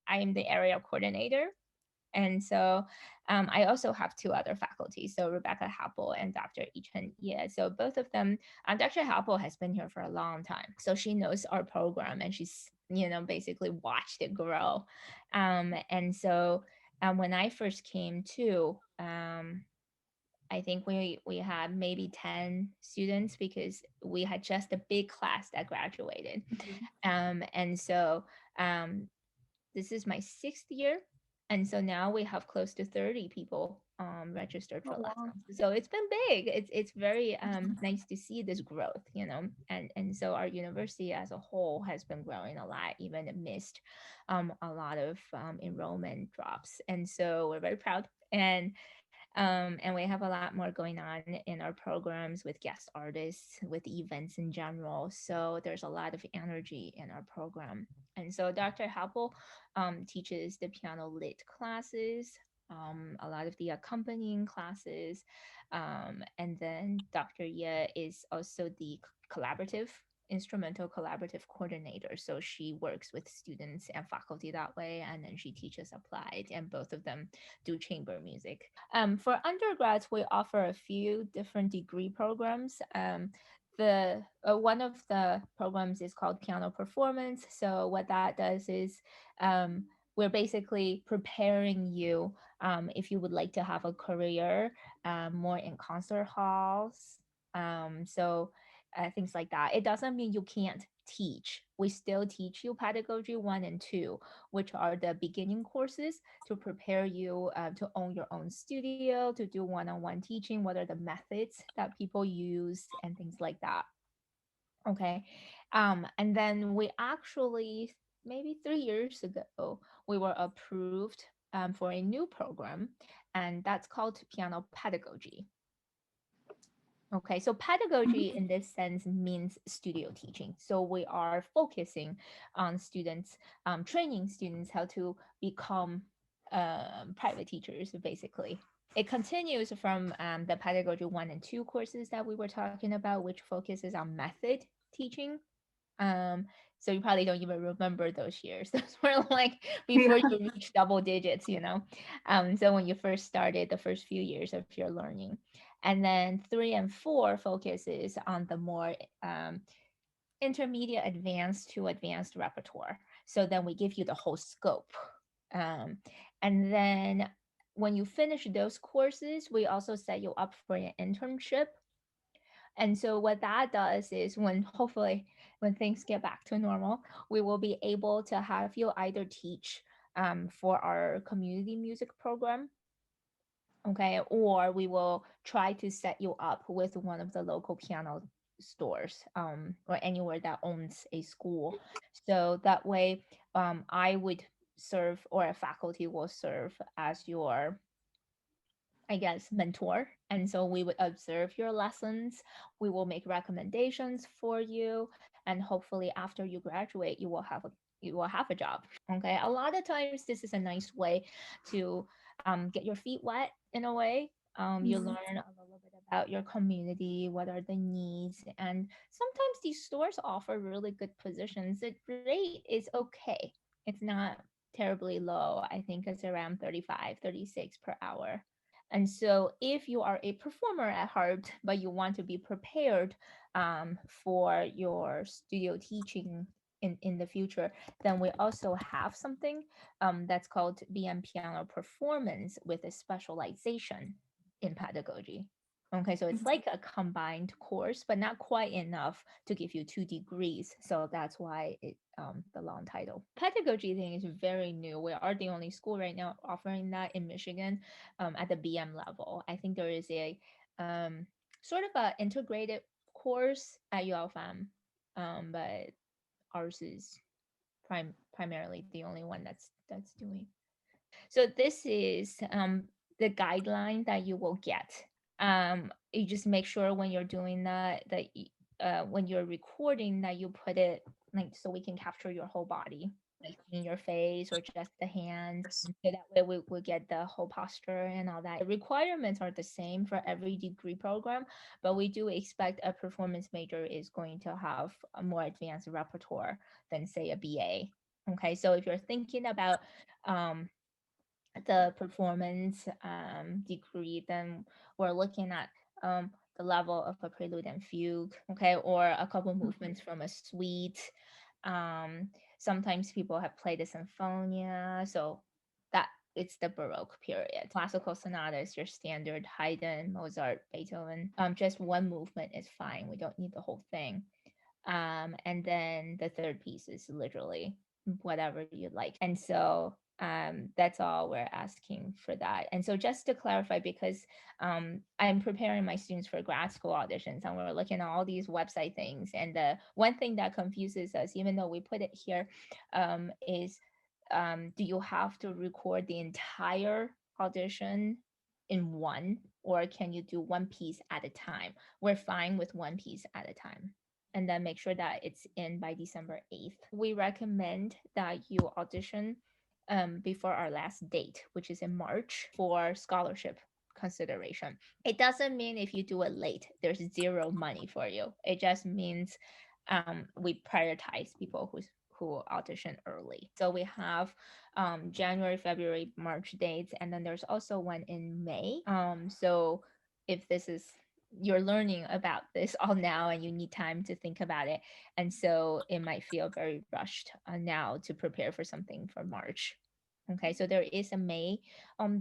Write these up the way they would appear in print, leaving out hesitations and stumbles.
I am the area coordinator. And so I also have two other faculty, so Rebecca Happel and Dr. Yichen Ye. So both of them, Dr. Happel has been here for a long time. So she knows our program and she's, basically watched it grow. And so when I first came to, I think we had maybe 10 students because we had just a big class that graduated. Mhm. And so um, this is my sixth year. And so now we have close to 30 people registered Oh, for wow. lessons. So it's been big. It's very nice to see this growth, and so our university as a whole has been growing a lot, even amidst a lot of enrollment drops. And so we're very proud. And we have a lot more going on in our programs with guest artists, with events in general. So there's a lot of energy in our program. And so Dr. Happel teaches the piano lit classes, a lot of the accompanying classes. And then Dr. Ye is also the collaborative instrumental collaborative coordinator. So she works with students and faculty that way, and then she teaches applied, and both of them do chamber music. For undergrads, we offer a few different degree programs. The One of the programs is called piano performance. So what that does is we're basically preparing you if you would like to have a career more in concert halls. Things like that. It doesn't mean you can't teach. We still teach you pedagogy one and two, which are the beginning courses to prepare you to own your own studio, to do one-on-one teaching, what are the methods that people use, and things like that. Okay. And then we actually, maybe 3 years ago, we were approved for a new program, and that's called piano pedagogy. Okay, so pedagogy in this sense means studio teaching. So we are focusing on students, training students how to become private teachers, basically. It continues from the pedagogy one and two courses that we were talking about, which focuses on method teaching. Um, so you probably don't even remember those years. Those were like before Yeah. you reach double digits. So when you first started, the first few years of your learning. And then three and four focuses on the more intermediate advanced to advanced repertoire. So then we give you the whole scope. Um, and then when you finish those courses, we also set you up for an internship. And so what that does is when hopefully when things get back to normal, we will be able to have you either teach for our community music program, okay, or we will try to set you up with one of the local piano stores or anywhere that owns a school. So that way I would serve or a faculty will serve as your, I guess, mentor. And so we would observe your lessons. We will make recommendations for you. And hopefully after you graduate, you will have a job. Okay. A lot of times this is a nice way to get your feet wet in a way. You Mhm. learn a little bit about your community, what are the needs, and sometimes these stores offer really good positions. The rate is okay. It's not terribly low. I think it's around 35, 36 per hour. And so, if you are a performer at heart, but you want to be prepared for your studio teaching in the future, then we also have something that's called BM Piano Performance with a specialization in pedagogy. Okay, so it's like a combined course, but not quite enough to give you 2 degrees. So that's why the long title. Pedagogy thing is very new. We are the only school right now offering that in Michigan at the BM level. I think there is a sort of a integrated course at U of M, but ours is primarily the only one that's doing. So this is the guideline that you will get. You just make sure when you're doing that when you're recording that you put it like so we can capture your whole body, like in your face or just the hands. So that way we will get the whole posture and all that. The requirements are the same for every degree program, but we do expect a performance major is going to have a more advanced repertoire than say a BA. Okay, so if you're thinking about um, the performance degree, then we're looking at the level of a prelude and fugue, okay, or a couple movements from a suite. Um, Sometimes people have played the sinfonia, so that it's the Baroque period. Classical sonata is your standard Haydn, Mozart, Beethoven. Just one movement is fine. We don't need the whole thing. And then the third piece is literally whatever you like. And so that's all we're asking for that. And so just to clarify, because I'm preparing my students for grad school auditions and we're looking at all these website things. And the one thing that confuses us, even though we put it here, is do you have to record the entire audition in one, or can you do one piece at a time? We're fine with one piece at a time, and then make sure that it's in by December 8th. We recommend that you audition before our last date, which is in March, for scholarship consideration. It doesn't mean if you do it late, there's zero money for you. It just means we prioritize people who audition early. So we have January, February, March dates, and then there's also one in May. So if this is you're learning about this all now and you need time to think about it, and so it might feel very rushed now to prepare for something for March. Okay, so there is a May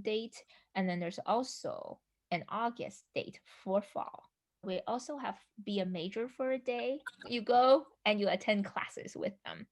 date, and then there's also an August date for fall. We also have Be a Major for a day. You go and you attend classes with them.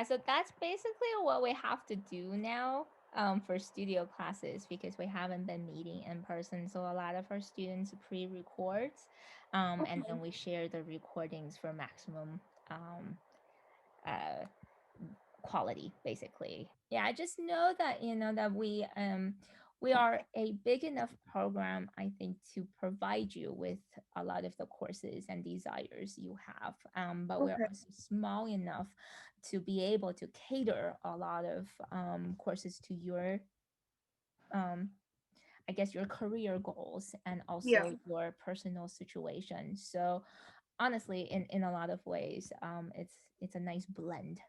Yeah, so that's basically what we have to do now for studio classes because we haven't been meeting in person. So a lot of our students pre-records, and then Okay. we share the recordings for maximum um, uh, quality basically. Yeah, I just know that that we are a big enough program, I think, to provide you with a lot of the courses and desires you have, but we're Okay. also small enough to be able to cater a lot of courses to your um, I guess your career goals and Yeah. also your personal situation. So honestly, in a lot of ways, it's a nice blend.